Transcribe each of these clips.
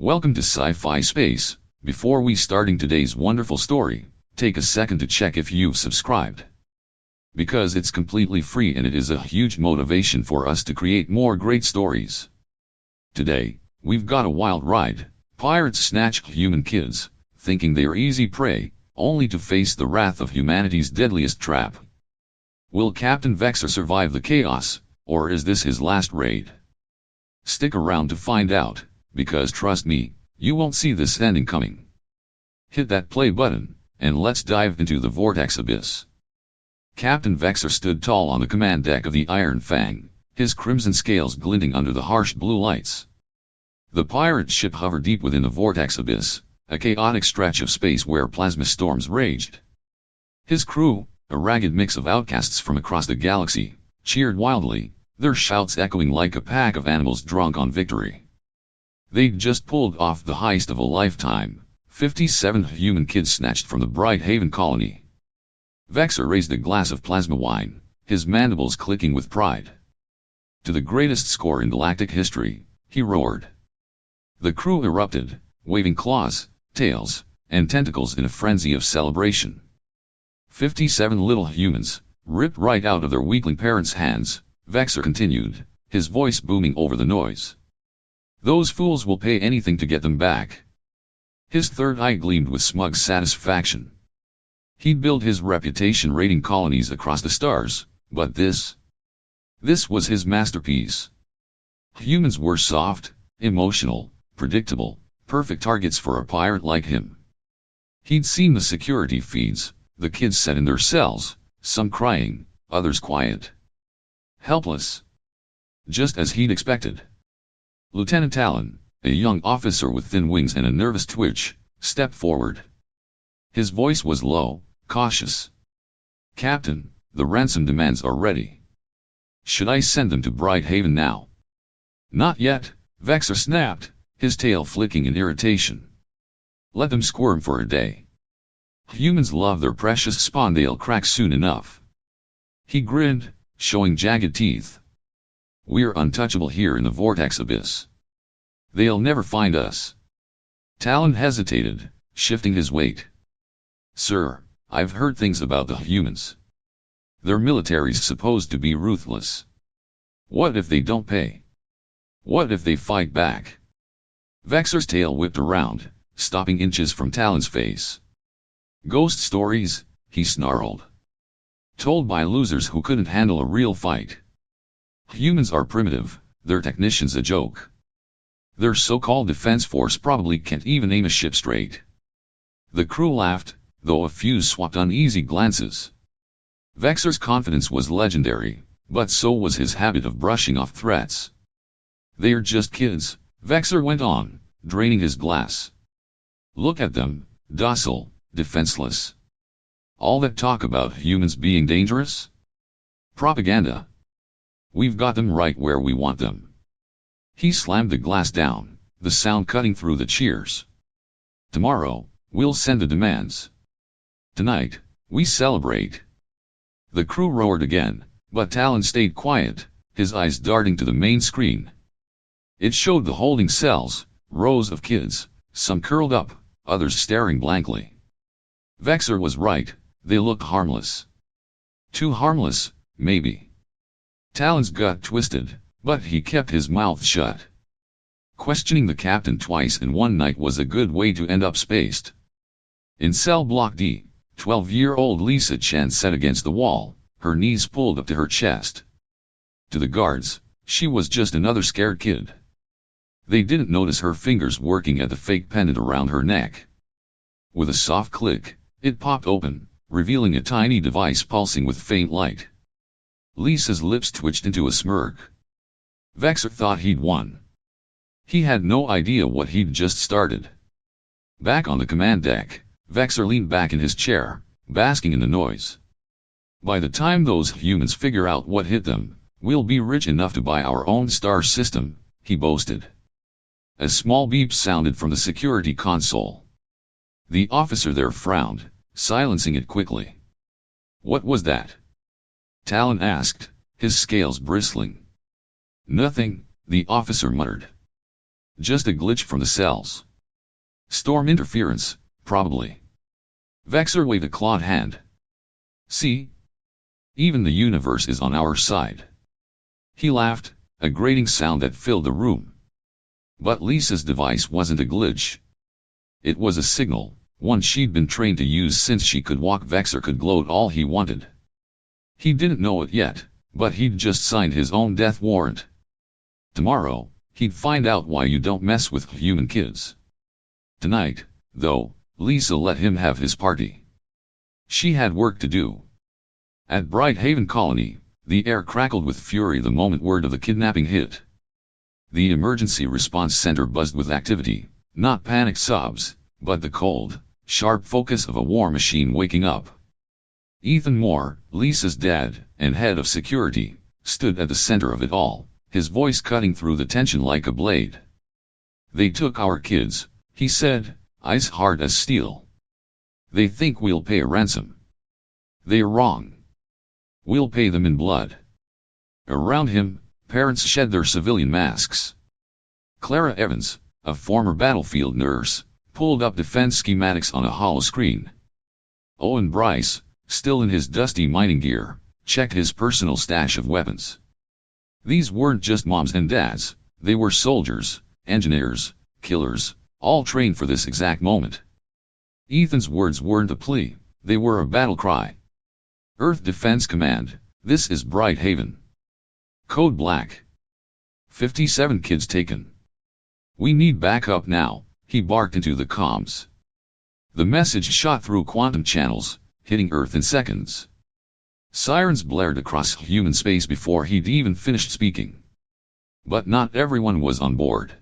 Welcome to Sci-Fi Space. Before we starting today's wonderful story, take a second to check if you've subscribed. Because it's completely free and it is a huge motivation for us to create more great stories. Today, we've got a wild ride. Pirates snatch human kids, thinking they are easy prey, only to face the wrath of humanity's deadliest trap. Will Captain Vexor survive the chaos, or is this his last raid? Stick around to find out, because trust me, you won't see this ending coming. Hit that play button, and let's dive into the vortex abyss. Captain Vexor stood tall on the command deck of the Iron Fang, his crimson scales glinting under the harsh blue lights. The pirate ship hovered deep within the vortex abyss, a chaotic stretch of space where plasma storms raged. His crew, a ragged mix of outcasts from across the galaxy, cheered wildly, their shouts echoing like a pack of animals drunk on victory. They'd just pulled off the heist of a lifetime, 57 human kids snatched from the Bright Haven colony. Vexor raised a glass of plasma wine, his mandibles clicking with pride. To the greatest score in galactic history, he roared. The crew erupted, waving claws, tails, and tentacles in a frenzy of celebration. 57 little humans, ripped right out of their weakling parents' hands, Vexor continued, his voice booming over the noise. Those fools will pay anything to get them back. His third eye gleamed with smug satisfaction. He'd built his reputation raiding colonies across the stars, but this was his masterpiece. Humans were soft, emotional, predictable, perfect targets for a pirate like him. He'd seen the security feeds, the kids sat in their cells, some crying, others quiet. Helpless. Just as he'd expected. Lieutenant Talon, a young officer with thin wings and a nervous twitch, stepped forward. His voice was low, cautious. Captain, the ransom demands are ready. Should I send them to Bright Haven now? Not yet, Vexor snapped, his tail flicking in irritation. Let them squirm for a day. Humans love their precious spawn, they'll crack soon enough. He grinned, showing jagged teeth. We're untouchable here in the vortex abyss. They'll never find us. Talon hesitated, shifting his weight. Sir, I've heard things about the humans. Their military's supposed to be ruthless. What if they don't pay? What if they fight back? Vexor's tail whipped around, stopping inches from Talon's face. Ghost stories, he snarled. Told by losers who couldn't handle a real fight. Humans are primitive, their technicians a joke. Their so-called defense force probably can't even aim a ship straight. The crew laughed, though a few swapped uneasy glances. Vexor's confidence was legendary, but so was his habit of brushing off threats. They're just kids, Vexor went on, draining his glass. Look at them, docile, defenseless. All that talk about humans being dangerous? Propaganda. We've got them right where we want them. He slammed the glass down, the sound cutting through the cheers. Tomorrow, we'll send the demands. Tonight, we celebrate. The crew roared again, but Talon stayed quiet, his eyes darting to the main screen. It showed the holding cells, rows of kids, some curled up, others staring blankly. Vexor was right, they looked harmless. Too harmless, maybe. Talon's gut twisted, but he kept his mouth shut. Questioning the captain twice in one night was a good way to end up spaced. In cell block D, 12-year-old Lisa Chen sat against the wall, her knees pulled up to her chest. To the guards, she was just another scared kid. They didn't notice her fingers working at the fake pendant around her neck. With a soft click, it popped open, revealing a tiny device pulsing with faint light. Lisa's lips twitched into a smirk. Vexor thought he'd won. He had no idea what he'd just started. Back on the command deck, Vexor leaned back in his chair, basking in the noise. By the time those humans figure out what hit them, we'll be rich enough to buy our own star system, he boasted. A small beep sounded from the security console. The officer there frowned, silencing it quickly. What was that? Talon asked, his scales bristling. Nothing, the officer muttered. Just a glitch from the cells. Storm interference, probably. Vexor waved a clawed hand. See? Even the universe is on our side. He laughed, a grating sound that filled the room. But Lisa's device wasn't a glitch. It was a signal, one she'd been trained to use since she could walk. Vexor could gloat all he wanted. He didn't know it yet, but he'd just signed his own death warrant. Tomorrow, he'd find out why you don't mess with human kids. Tonight, though, Lisa let him have his party. She had work to do. At Bright Haven Colony, the air crackled with fury the moment word of the kidnapping hit. The emergency response center buzzed with activity, not panicked sobs, but the cold, sharp focus of a war machine waking up. Ethan Moore, Lisa's dad, and head of security, stood at the center of it all, his voice cutting through the tension like a blade. They took our kids, he said, eyes hard as steel. They think we'll pay a ransom. They're wrong. We'll pay them in blood. Around him, parents shed their civilian masks. Clara Evans, a former battlefield nurse, pulled up defense schematics on a hollow screen. Owen Bryce, still in his dusty mining gear, checked his personal stash of weapons. These weren't just moms and dads, they were soldiers, engineers, killers, all trained for this exact moment. Ethan's words weren't a plea, they were a battle cry. Earth Defense Command, this is Bright Haven. Code Black. 57 kids taken. We need backup now, he barked into the comms. The message shot through quantum channels, hitting Earth in seconds. Sirens blared across human space before he'd even finished speaking. But not everyone was on board.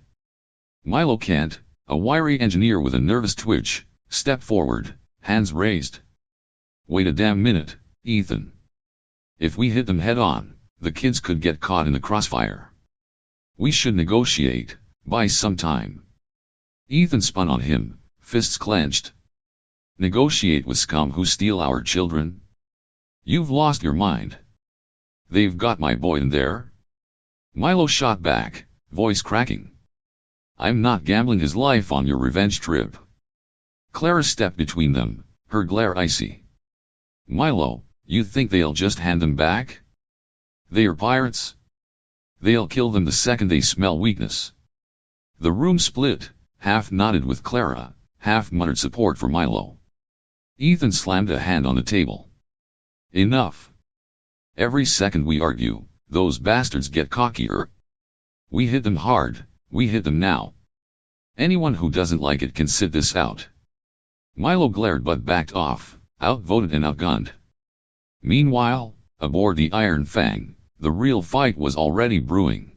Milo Kent, a wiry engineer with a nervous twitch, stepped forward, hands raised. Wait a damn minute, Ethan. If we hit them head on, the kids could get caught in the crossfire. We should negotiate, buy some time. Ethan spun on him, fists clenched. Negotiate with scum who steal our children? You've lost your mind. They've got my boy in there. Milo shot back, voice cracking. I'm not gambling his life on your revenge trip. Clara stepped between them, her glare icy. Milo, you think they'll just hand them back? They're pirates. They'll kill them the second they smell weakness. The room split, half nodded with Clara, half muttered support for Milo. Ethan slammed a hand on the table. Enough. Every second we argue, those bastards get cockier. We hit them hard, we hit them now. Anyone who doesn't like it can sit this out. Milo glared but backed off, outvoted and outgunned. Meanwhile, aboard the Iron Fang, the real fight was already brewing.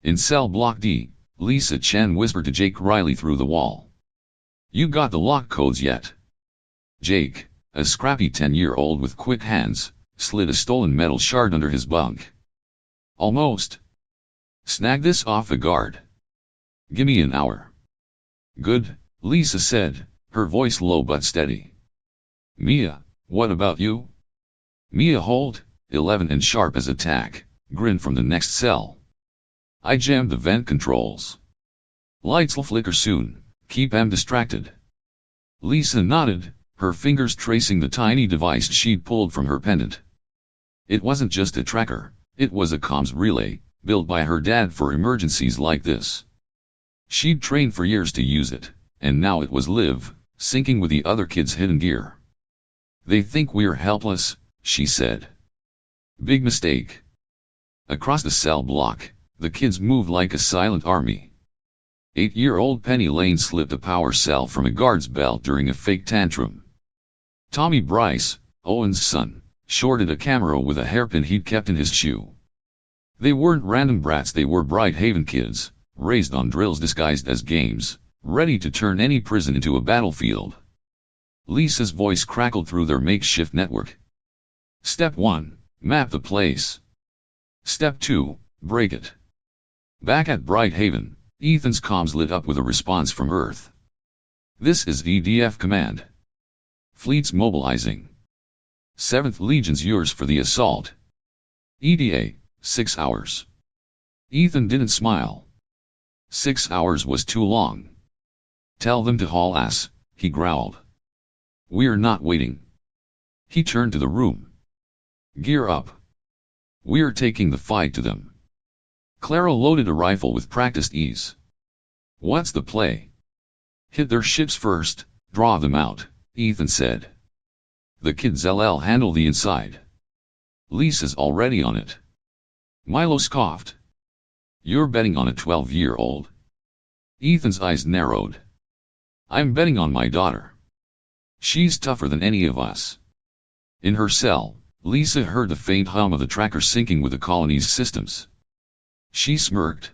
In cell block D, Lisa Chen whispered to Jake Riley through the wall. You got the lock codes yet? Jake, a scrappy 10-year-old with quick hands, slid a stolen metal shard under his bunk. Almost. Snag this off a guard. Gimme an hour. Good, Lisa said, her voice low but steady. Mia, what about you? Mia Holt, 11 and sharp as a tack, grinned from the next cell. I jammed the vent controls. Lights'll flicker soon, keep em distracted. Lisa nodded, her fingers tracing the tiny device she'd pulled from her pendant. It wasn't just a tracker, it was a comms relay, built by her dad for emergencies like this. She'd trained for years to use it, and now it was live, syncing with the other kids' hidden gear. They think we're helpless, she said. Big mistake. Across the cell block, the kids moved like a silent army. 8-year-old Penny Lane slipped a power cell from a guard's belt during a fake tantrum. Tommy Bryce, Owen's son, shorted a camera with a hairpin he'd kept in his shoe. They weren't random brats, they were Bright Haven kids, raised on drills disguised as games, ready to turn any prison into a battlefield. Lisa's voice crackled through their makeshift network. Step 1, map the place. Step 2, break it. Back at Bright Haven, Ethan's comms lit up with a response from Earth. This is EDF Command. Fleet's mobilizing. 7th Legion's yours for the assault. EDA, 6 hours. Ethan didn't smile. 6 hours was too long. Tell them to haul ass, he growled. We're not waiting. He turned to the room. Gear up. We're taking the fight to them. Clara loaded a rifle with practiced ease. What's the play? Hit their ships first, draw them out, Ethan said. The kids LL handle the inside. Lisa's already on it. Milo scoffed. You're betting on a 12-year-old? Ethan's eyes narrowed. I'm betting on my daughter. She's tougher than any of us. In her cell, Lisa heard the faint hum of the tracker syncing with the colony's systems. She smirked.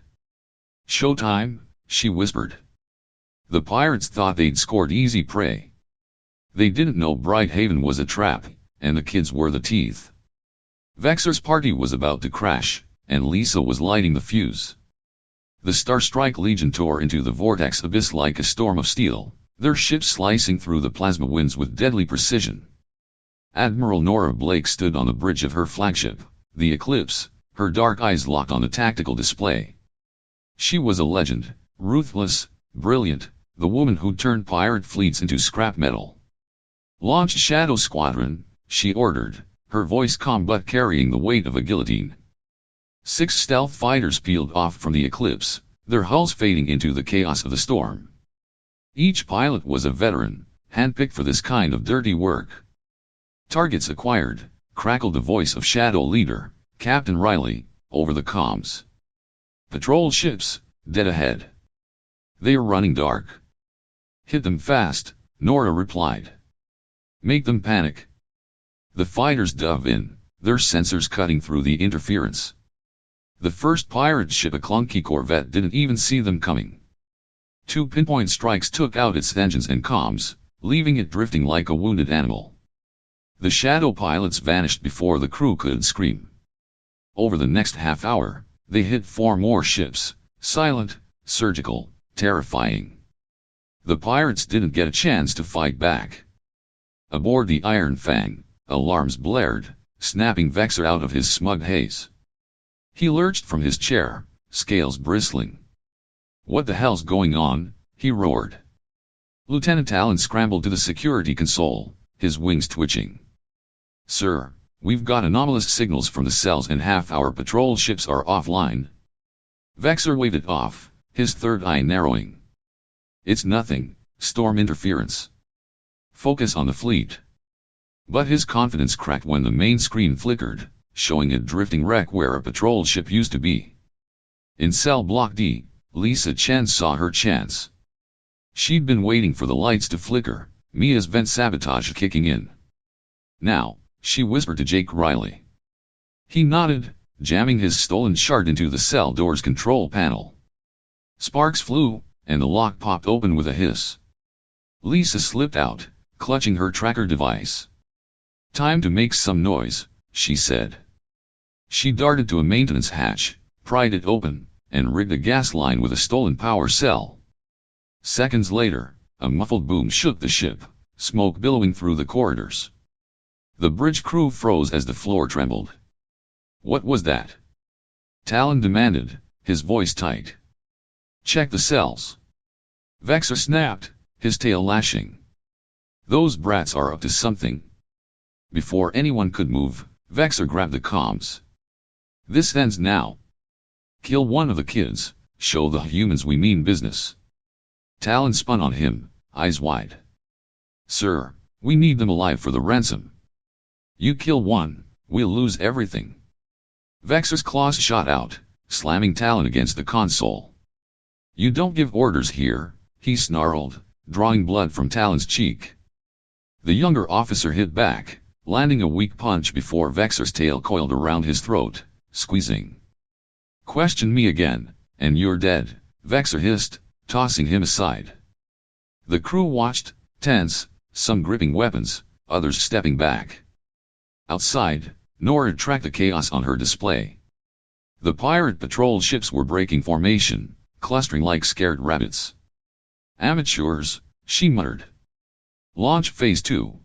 Showtime, she whispered. The pirates thought they'd scored easy prey. They didn't know Brighthaven was a trap, and the kids were the teeth. Vexor's party was about to crash, and Lisa was lighting the fuse. The Starstrike Legion tore into the vortex abyss like a storm of steel, their ships slicing through the plasma winds with deadly precision. Admiral Nora Blake stood on the bridge of her flagship, the Eclipse, her dark eyes locked on the tactical display. She was a legend, ruthless, brilliant, the woman who turned pirate fleets into scrap metal. Launch Shadow Squadron, she ordered, her voice calm but carrying the weight of a guillotine. 6 stealth fighters peeled off from the Eclipse, their hulls fading into the chaos of the storm. Each pilot was a veteran, handpicked for this kind of dirty work. Targets acquired, crackled the voice of Shadow Leader, Captain Riley, over the comms. Patrol ships, dead ahead. They're running dark. Hit them fast, Nora replied. Make them panic. The fighters dove in, their sensors cutting through the interference. The first pirate ship, a clunky corvette, didn't even see them coming. 2 pinpoint strikes took out its engines and comms, leaving it drifting like a wounded animal. The shadow pilots vanished before the crew could scream. Over the next half hour, they hit 4 more ships, silent, surgical, terrifying. The pirates didn't get a chance to fight back. Aboard the Iron Fang, alarms blared, snapping Vexor out of his smug haze. He lurched from his chair, scales bristling. What the hell's going on? He roared. Lieutenant Talon scrambled to the security console, his wings twitching. Sir, we've got anomalous signals from the cells and half our patrol ships are offline. Vexor waved it off, his third eye narrowing. It's nothing, storm interference. Focus on the fleet. But his confidence cracked when the main screen flickered, showing a drifting wreck where a patrol ship used to be. In cell block D, Lisa Chen saw her chance. She'd been waiting for the lights to flicker, Mia's vent sabotage kicking in. Now, she whispered to Jake Riley. He nodded, jamming his stolen shard into the cell door's control panel. Sparks flew, and the lock popped open with a hiss. Lisa slipped out, clutching her tracker device. Time to make some noise, she said. She darted to a maintenance hatch, pried it open, and rigged a gas line with a stolen power cell. Seconds later, a muffled boom shook the ship, smoke billowing through the corridors. The bridge crew froze as the floor trembled. What was that? Talon demanded, his voice tight. Check the cells. Vexor snapped, his tail lashing. Those brats are up to something. Before anyone could move, Vexor grabbed the comms. This ends now. Kill one of the kids, show the humans we mean business. Talon spun on him, eyes wide. Sir, we need them alive for the ransom. You kill one, we'll lose everything. Vexor's claws shot out, slamming Talon against the console. You don't give orders here, he snarled, drawing blood from Talon's cheek. The younger officer hit back, landing a weak punch before Vexor's tail coiled around his throat, squeezing. Question me again, and you're dead, Vexor hissed, tossing him aside. The crew watched, tense, some gripping weapons, others stepping back. Outside, Nora tracked the chaos on her display. The pirate patrol ships were breaking formation, clustering like scared rabbits. Amateurs, she muttered. Launch phase 2.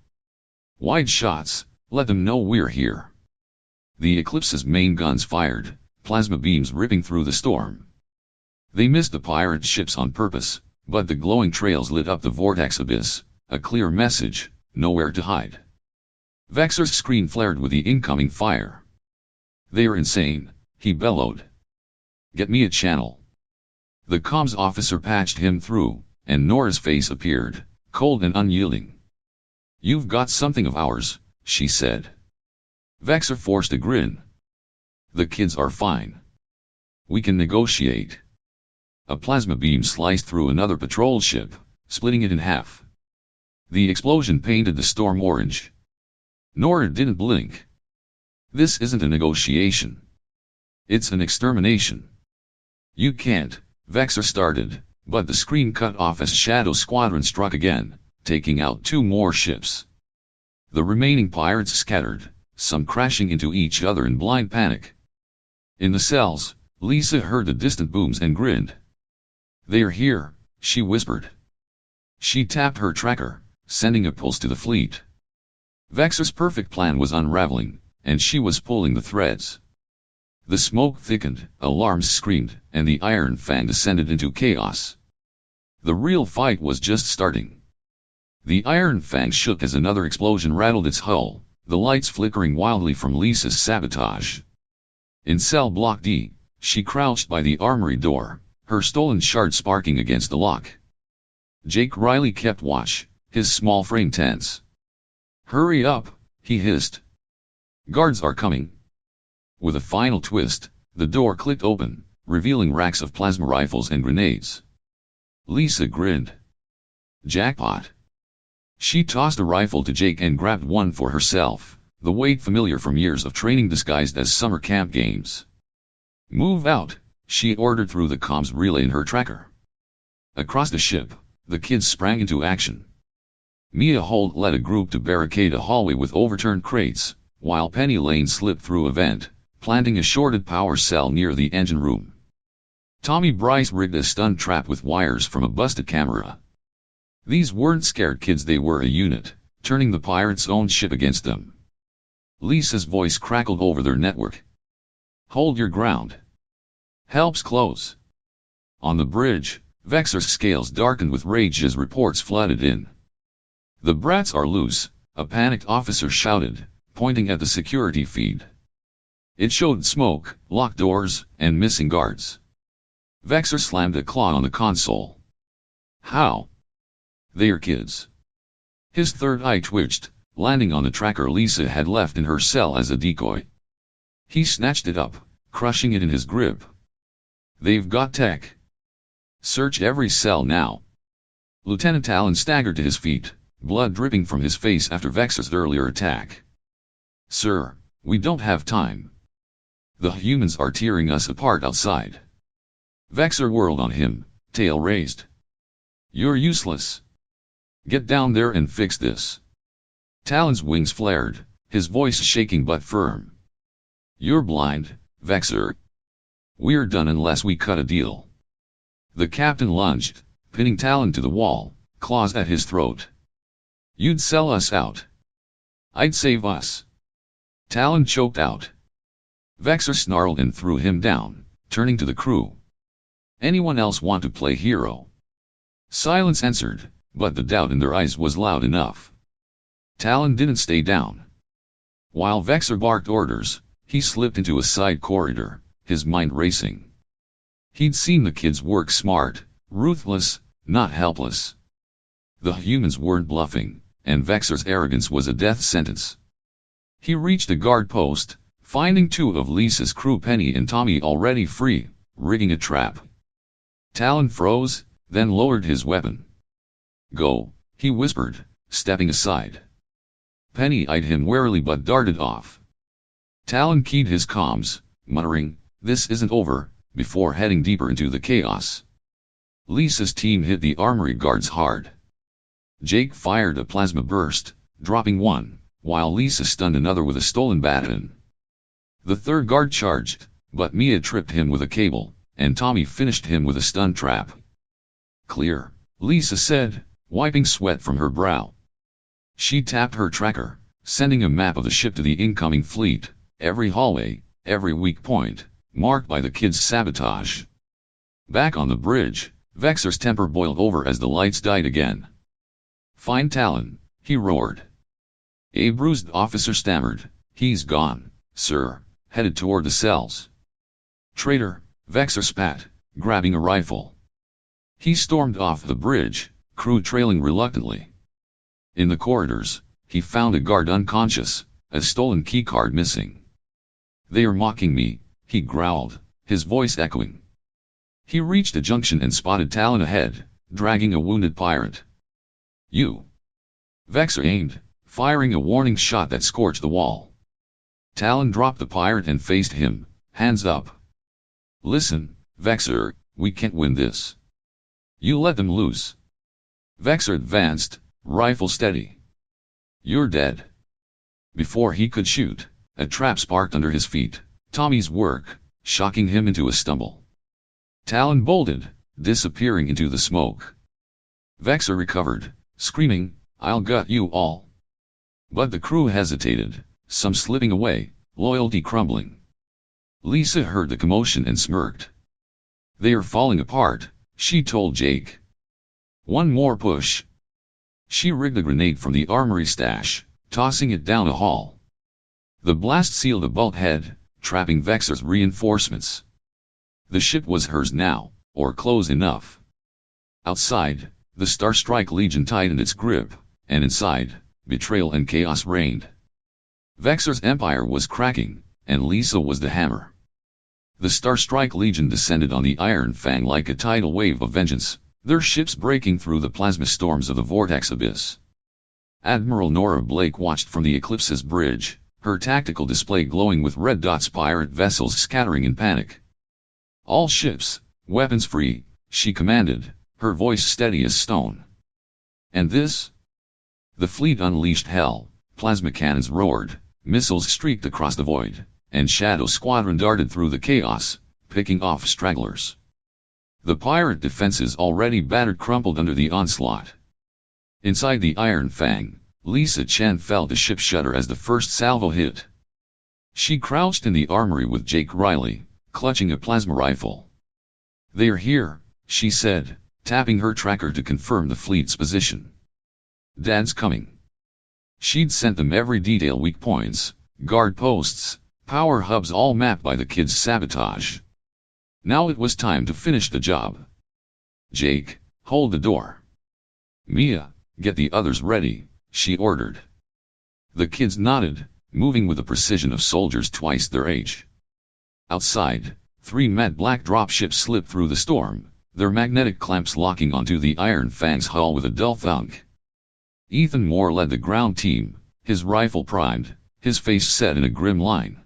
Wide shots, let them know we're here. The Eclipse's main guns fired, plasma beams ripping through the storm. They missed the pirate ships on purpose, but the glowing trails lit up the vortex abyss, a clear message, nowhere to hide. Vexor's screen flared with the incoming fire. "They're insane," he bellowed. "Get me a channel." The comms officer patched him through, and Nora's face appeared, cold and unyielding. "You've got something of ours," she said. Vexor forced a grin. "The kids are fine. We can negotiate." A plasma beam sliced through another patrol ship, splitting it in half. The explosion painted the storm orange. Nora didn't blink. "This isn't a negotiation. It's an extermination." "You can't," Vexor started, but the screen cut off as Shadow Squadron struck again, taking out 2 more ships. The remaining pirates scattered, some crashing into each other in blind panic. In the cells, Lisa heard the distant booms and grinned. "They're here," she whispered. She tapped her tracker, sending a pulse to the fleet. Vexor's perfect plan was unraveling, and she was pulling the threads. The smoke thickened, alarms screamed, and the Iron Fang descended into chaos. The real fight was just starting. The Iron Fang shook as another explosion rattled its hull, the lights flickering wildly from Lisa's sabotage. In cell block D, she crouched by the armory door, her stolen shard sparking against the lock. Jake Riley kept watch, his small frame tense. "Hurry up," he hissed. "Guards are coming." With a final twist, the door clicked open, revealing racks of plasma rifles and grenades. Lisa grinned. "Jackpot." She tossed a rifle to Jake and grabbed one for herself, the weight familiar from years of training disguised as summer camp games. "Move out," she ordered through the comms relay in her tracker. Across the ship, the kids sprang into action. Mia Holt led a group to barricade a hallway with overturned crates, while Penny Lane slipped through a vent, planting a shorted power cell near the engine room. Tommy Bryce rigged a stun trap with wires from a busted camera. These weren't scared kids, they were a unit, turning the pirates' own ship against them. Lisa's voice crackled over their network. "Hold your ground. Help's close." On the bridge, Vexor's scales darkened with rage as reports flooded in. "The brats are loose," a panicked officer shouted, pointing at the security feed. It showed smoke, locked doors, and missing guards. Vexor slammed a claw on the console. "How? They're kids." His third eye twitched, landing on the tracker Lisa had left in her cell as a decoy. He snatched it up, crushing it in his grip. "They've got tech. Search every cell now." Lieutenant Talon staggered to his feet, blood dripping from his face after Vexor's earlier attack. "Sir, we don't have time. The humans are tearing us apart outside." Vexor whirled on him, tail raised. "You're useless. Get down there and fix this." Talon's wings flared, his voice shaking but firm. "You're blind, Vexor. We're done unless we cut a deal." The captain lunged, pinning Talon to the wall, claws at his throat. "You'd sell us out." "I'd save us." Talon choked out. Vexor snarled and threw him down, turning to the crew. "Anyone else want to play hero?" Silence answered, but the doubt in their eyes was loud enough. Talon didn't stay down. While Vexor barked orders, he slipped into a side corridor, his mind racing. He'd seen the kids work smart, ruthless, not helpless. The humans weren't bluffing, and Vexor's arrogance was a death sentence. He reached a guard post, finding 2 of Lisa's crew, Penny and Tommy, already free, rigging a trap. Talon froze, then lowered his weapon. "Go," he whispered, stepping aside. Penny eyed him warily but darted off. Talon keyed his comms, muttering, "This isn't over," before heading deeper into the chaos. Lisa's team hit the armory guards hard. Jake fired a plasma burst, dropping one, while Lisa stunned another with a stolen baton. The third guard charged, but Mia tripped him with a cable, and Tommy finished him with a stun trap. "Clear," Lisa said, wiping sweat from her brow. She tapped her tracker, sending a map of the ship to the incoming fleet, every hallway, every weak point, marked by the kids' sabotage. Back on the bridge, Vexor's temper boiled over as the lights died again. "Find Talon," he roared. A bruised officer stammered, "He's gone, sir," headed toward the cells. "Traitor," Vexor spat, grabbing a rifle. He stormed off the bridge, crew trailing reluctantly. In the corridors, he found a guard unconscious, a stolen keycard missing. "They are mocking me," he growled, his voice echoing. He reached a junction and spotted Talon ahead, dragging a wounded pirate. "You!" Vexor aimed, firing a warning shot that scorched the wall. Talon dropped the pirate and faced him, hands up. "Listen, Vexor, we can't win this. You let them loose." Vexor advanced, rifle steady. "You're dead." Before he could shoot, a trap sparked under his feet, Tommy's work, shocking him into a stumble. Talon bolted, disappearing into the smoke. Vexor recovered, screaming, "I'll gut you all." But the crew hesitated, some slipping away, loyalty crumbling. Lisa heard the commotion and smirked. "They are falling apart," she told Jake. "One more push." She rigged a grenade from the armory stash, tossing it down a hall. The blast sealed a bulkhead, trapping Vexor's reinforcements. The ship was hers now, or close enough. Outside, the Starstrike Legion tightened its grip, and inside, betrayal and chaos reigned. Vexor's empire was cracking, and Lisa was the hammer. The Starstrike Legion descended on the Iron Fang like a tidal wave of vengeance, their ships breaking through the plasma storms of the vortex abyss. Admiral Nora Blake watched from the Eclipse's bridge, her tactical display glowing with red dots, pirate vessels scattering in panic. "All ships, weapons free," she commanded, her voice steady as stone. "And this?" The fleet unleashed hell, plasma cannons roared, missiles streaked across the void, and Shadow Squadron darted through the chaos, picking off stragglers. The pirate defenses already battered crumpled under the onslaught. Inside the Iron Fang, Lisa Chen felt the ship shudder as the first salvo hit. She crouched in the armory with Jake Riley, clutching a plasma rifle. "They're here," she said, tapping her tracker to confirm the fleet's position. "Dad's coming." She'd sent them every detail: weak points, guard posts, power hubs, all mapped by the kids' sabotage. Now it was time to finish the job. "Jake, hold the door." "Mia, get the others ready," she ordered. The kids nodded, moving with the precision of soldiers twice their age. Outside, 3 matte black dropships slipped through the storm, their magnetic clamps locking onto the Iron Fang's hull with a dull thunk. Ethan Moore led the ground team, his rifle primed, his face set in a grim line.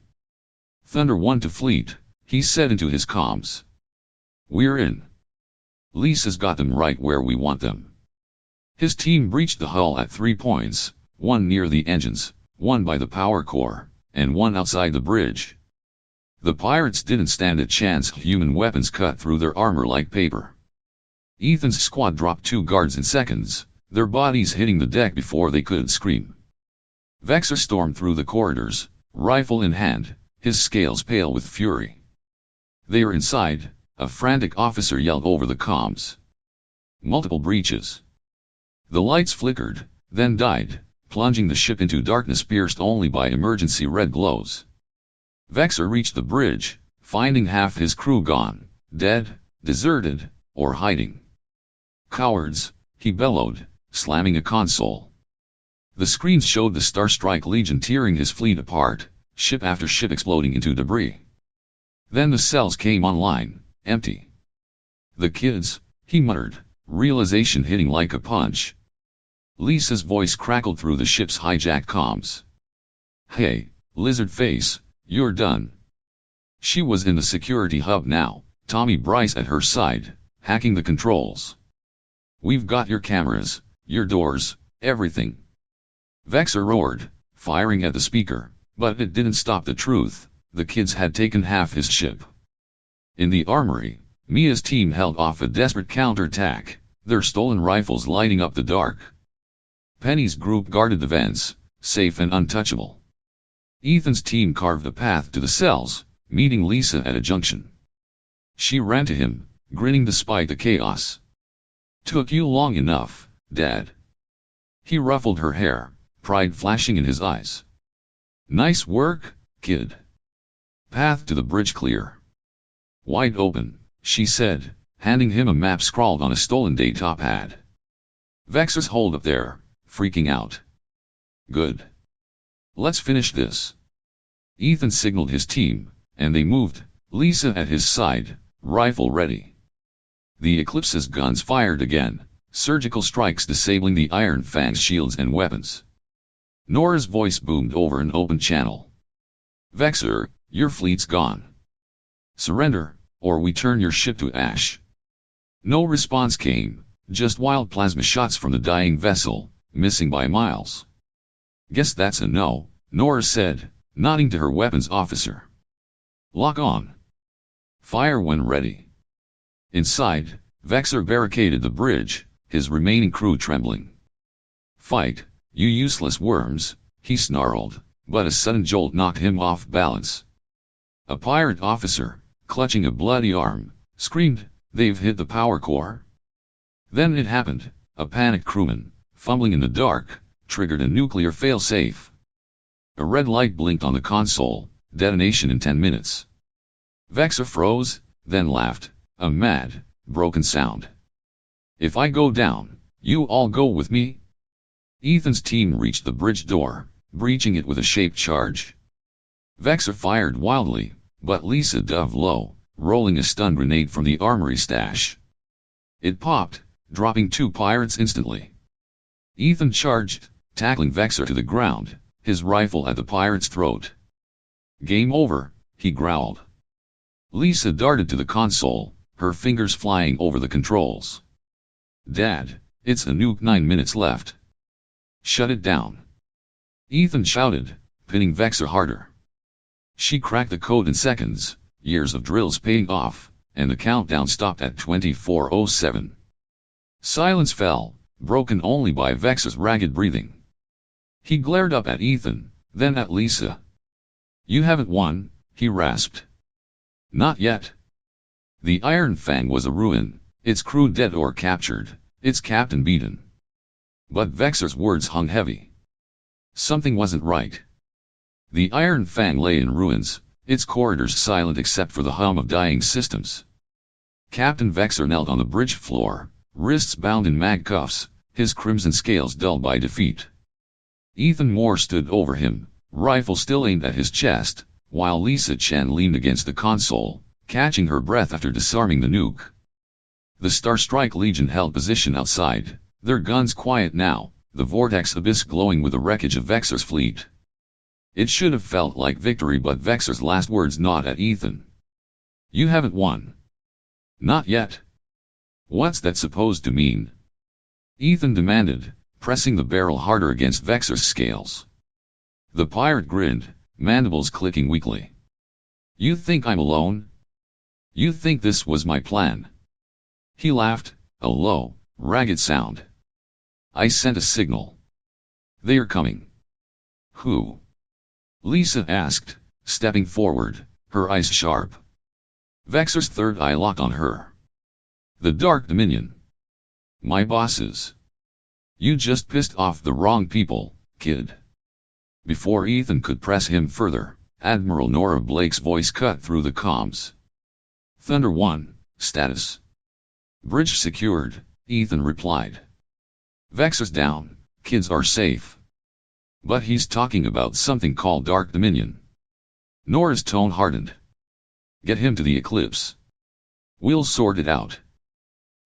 "Thunder 1 to fleet," he said into his comms. "We're in. Lisa's got them right where we want them." His team breached the hull at 3 points, one near the engines, one by the power core, and one outside the bridge. The pirates didn't stand a chance. Human weapons cut through their armor like paper. Ethan's squad dropped 2 guards in seconds, their bodies hitting the deck before they could scream. Vexor stormed through the corridors, rifle in hand, his scales pale with fury. "They are inside," a frantic officer yelled over the comms. "Multiple breaches." The lights flickered, then died, plunging the ship into darkness pierced only by emergency red glows. Vexor reached the bridge, finding half his crew gone, dead, deserted, or hiding. "Cowards," he bellowed, slamming a console. The screens showed the Starstrike Legion tearing his fleet apart, ship after ship exploding into debris. Then the cells came online, empty. "The kids," he muttered, realization hitting like a punch. Lisa's voice crackled through the ship's hijacked comms. "Hey, lizard face, you're done." She was in the security hub now, Tommy Bryce at her side, hacking the controls. "We've got your cameras, your doors, everything." Vexor roared, firing at the speaker, but it didn't stop the truth: the kids had taken half his ship. In the armory, Mia's team held off a desperate counterattack, their stolen rifles lighting up the dark. Penny's group guarded the vents, safe and untouchable. Ethan's team carved a path to the cells, meeting Lisa at a junction. She ran to him, grinning despite the chaos. Took you long enough, Dad. He ruffled her hair, pride flashing in his eyes. Nice work, kid. Path to the bridge clear. Wide open, she said, handing him a map scrawled on a stolen data pad. Vexor's hold up there, freaking out. Good. Let's finish this. Ethan signaled his team, and they moved, Lisa at his side, rifle ready. The Eclipse's guns fired again, surgical strikes disabling the Iron Fang's shields and weapons. Nora's voice boomed over an open channel. Vexor, your fleet's gone. Surrender, or we turn your ship to ash. No response came, just wild plasma shots from the dying vessel, missing by miles. Guess that's a no, Nora said, nodding to her weapons officer. Lock on. Fire when ready. Inside, Vexor barricaded the bridge, his remaining crew trembling. Fight, you useless worms, he snarled, but a sudden jolt knocked him off balance. A pirate officer, clutching a bloody arm, screamed, they've hit the power core. Then it happened, a panicked crewman, fumbling in the dark, triggered a nuclear failsafe. A red light blinked on the console, detonation in 10 minutes. Vexor froze, then laughed, a mad, broken sound. If I go down, you all go with me? Ethan's team reached the bridge door, breaching it with a shaped charge. Vexor fired wildly, but Lisa dove low, rolling a stun grenade from the armory stash. It popped, dropping 2 pirates instantly. Ethan charged, tackling Vexor to the ground, his rifle at the pirate's throat. Game over, he growled. Lisa darted to the console, her fingers flying over the controls. Dad, it's a nuke, 9 minutes left. Shut it down. Ethan shouted, pinning Vexor harder. She cracked the code in seconds, years of drills paying off, and the countdown stopped at 24:07. Silence fell, broken only by Vexor's ragged breathing. He glared up at Ethan, then at Lisa. You haven't won, he rasped. Not yet. The Iron Fang was a ruin, its crew dead or captured, its captain beaten. But Vexor's words hung heavy. Something wasn't right. The Iron Fang lay in ruins, its corridors silent except for the hum of dying systems. Captain Vexor knelt on the bridge floor, wrists bound in mag cuffs, his crimson scales dulled by defeat. Ethan Moore stood over him, rifle still aimed at his chest, while Lisa Chen leaned against the console, catching her breath after disarming the nuke. The Starstrike Legion held position outside, their guns quiet now, the vortex abyss glowing with the wreckage of Vexor's fleet. It should have felt like victory, but Vexor's last words gnawed at Ethan. You haven't won. Not yet. What's that supposed to mean? Ethan demanded, pressing the barrel harder against Vexor's scales. The pirate grinned, mandibles clicking weakly. You think I'm alone? You think this was my plan? He laughed, a low, ragged sound. I sent a signal. They are coming. Who? Lisa asked, stepping forward, her eyes sharp. Vexor's third eye locked on her. The Dark Dominion. My bosses. You just pissed off the wrong people, kid. Before Ethan could press him further, Admiral Nora Blake's voice cut through the comms. Thunder 1, status. Bridge secured, Ethan replied. Vexor's down, kids are safe. But he's talking about something called Dark Dominion. Nora's tone hardened. Get him to the Eclipse. We'll sort it out.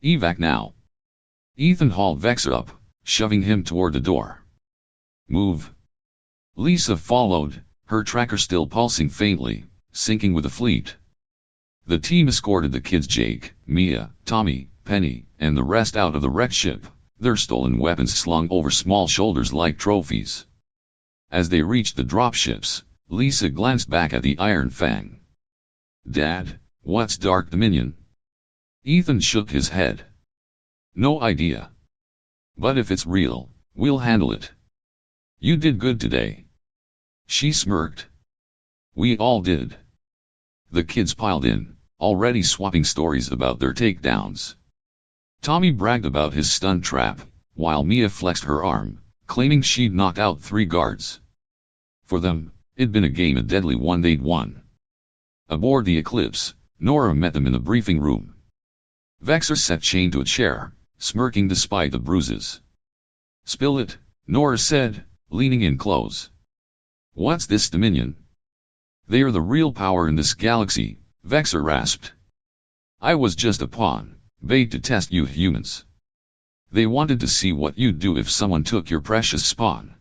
Evac now. Ethan hauled Vexor up, shoving him toward the door. Move. Lisa followed, her tracker still pulsing faintly, syncing with the fleet. The team escorted the kids Jake, Mia, Tommy, Penny, and the rest out of the wrecked ship, their stolen weapons slung over small shoulders like trophies. As they reached the dropships, Lisa glanced back at the Iron Fang. Dad, what's Dark Dominion? Ethan shook his head. No idea. But if it's real, we'll handle it. You did good today. She smirked. We all did. The kids piled in, already swapping stories about their takedowns. Tommy bragged about his stun trap, while Mia flexed her arm, claiming she'd knocked out 3 guards. For them, it'd been a game of deadly one they'd won. Aboard the Eclipse, Nora met them in the briefing room. Vexor sat chained to a chair, smirking despite the bruises. "Spill it," Nora said, leaning in close. "What's this Dominion?" "They are the real power in this galaxy," Vexor rasped. "I was just a pawn, bait to test you humans. They wanted to see what you'd do if someone took your precious spawn."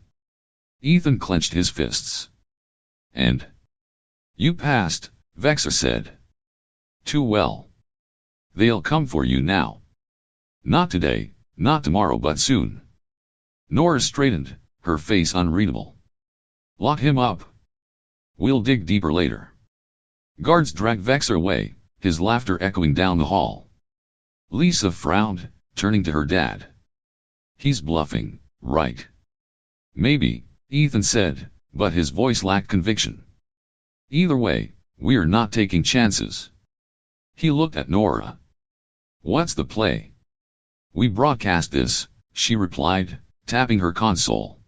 Ethan clenched his fists. "And you passed," Vexor said. "Too well. They'll come for you now. Not today, not tomorrow, but soon." Nora straightened, her face unreadable. "Lock him up. We'll dig deeper later." Guards dragged Vexor away, his laughter echoing down the hall. Lisa frowned, turning to her dad. "He's bluffing, right?" "Maybe," Ethan said, but his voice lacked conviction. "Either way, we're not taking chances." He looked at Nora. "What's the play?" "We broadcast this," she replied, tapping her console.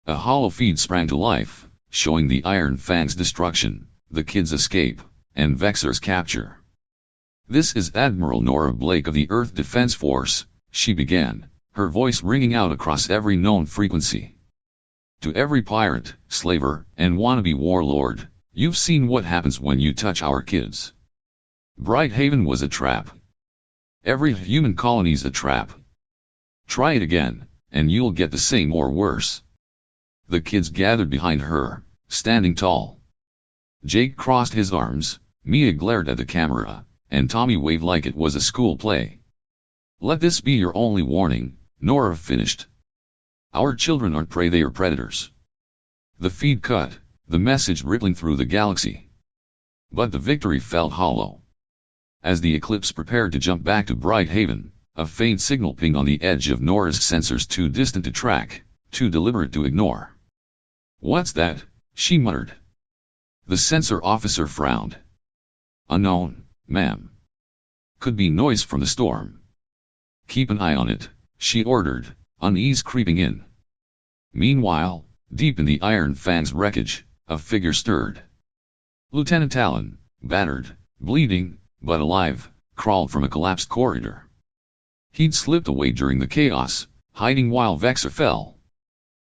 A hollow feed sprang to life, showing the Iron Fang's destruction, the kids' escape, and Vexor's capture. "This is Admiral Nora Blake of the Earth Defense Force," she began, her voice ringing out across every known frequency. "To every pirate, slaver, and wannabe warlord, you've seen what happens when you touch our kids. Brighthaven was a trap. Every human colony's a trap. Try it again, and you'll get the same or worse." The kids gathered behind her, standing tall. Jake crossed his arms, Mia glared at the camera, and Tommy waved like it was a school play. "Let this be your only warning," Nora finished. "Our children aren't prey, they are predators." The feed cut, the message rippling through the galaxy. But the victory felt hollow. As the Eclipse prepared to jump back to Brighthaven, a faint signal pinged on the edge of Nora's sensors, too distant to track, too deliberate to ignore. "What's that?" she muttered. The sensor officer frowned. "Unknown, ma'am. Could be noise from the storm." "Keep an eye on it," she ordered, unease creeping in. Meanwhile, deep in the Iron Fang's wreckage, a figure stirred. Lieutenant Talon, battered, bleeding, but alive, crawled from a collapsed corridor. He'd slipped away during the chaos, hiding while Vexor fell.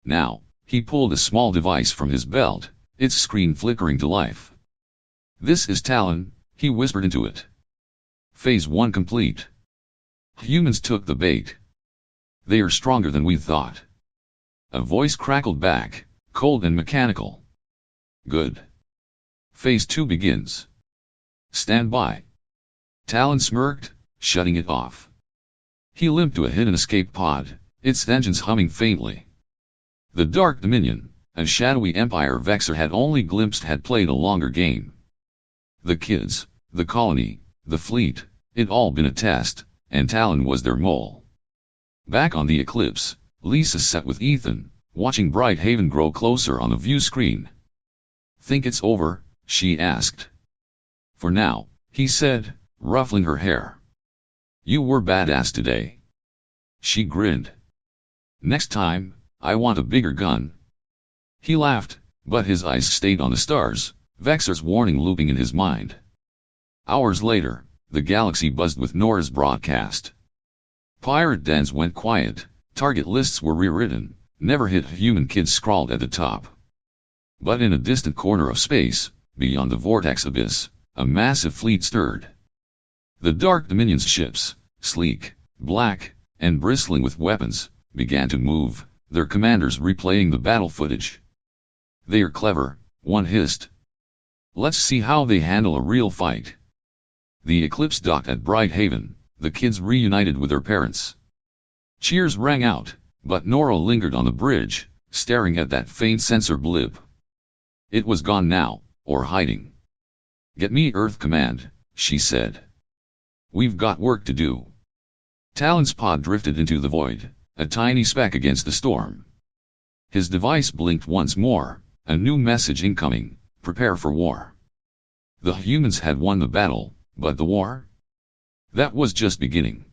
Now, he pulled a small device from his belt, its screen flickering to life. "This is Talon," he whispered into it. "Phase 1 complete. Humans took the bait. They are stronger than we thought." A voice crackled back, cold and mechanical. "Good. Phase 2 begins. Stand by." Talon smirked, shutting it off. He limped to a hidden escape pod, its engines humming faintly. The Dark Dominion, a shadowy empire Vexor had only glimpsed, had played a longer game. The kids, the colony, the fleet, it'd all been a test, and Talon was their mole. Back on the Eclipse, Lisa sat with Ethan, watching Brighthaven grow closer on the view screen. "Think it's over?" she asked. "For now," he said, ruffling her hair. "You were badass today." She grinned. "Next time, I want a bigger gun." He laughed, but his eyes stayed on the stars, Vexor's warning looping in his mind. Hours later, the galaxy buzzed with Nora's broadcast. Pirate dens went quiet, target lists were rewritten, never hit human kids scrawled at the top. But in a distant corner of space, beyond the vortex abyss, a massive fleet stirred. The Dark Dominion's ships, sleek, black, and bristling with weapons, began to move, their commanders replaying the battle footage. "They're clever," one hissed. "Let's see how they handle a real fight." The Eclipse docked at Brighthaven, the kids reunited with their parents. Cheers rang out, but Nora lingered on the bridge, staring at that faint sensor blip. It was gone now, or hiding. "Get me Earth Command," she said. "We've got work to do." Talon's pod drifted into the void, a tiny speck against the storm. His device blinked once more, a new message incoming: "Prepare for war." The humans had won the battle, But the war? That was just beginning.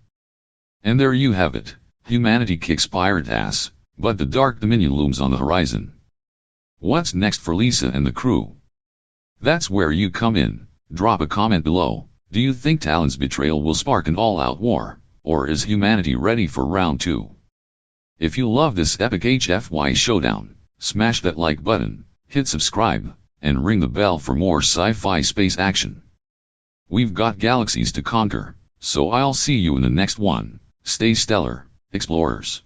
And there you have it. Humanity kicks pirate ass, but the Dark Dominion looms on the horizon. What's next for Lisa and the crew? That's where you come in. Drop a comment below. Do you think Talon's betrayal will spark an all-out war, or is humanity ready for round 2? If you love this epic HFY showdown, smash that like button, hit subscribe, and ring the bell for more sci-fi space action. We've got galaxies to conquer, so I'll see you in the next one. Stay stellar, explorers.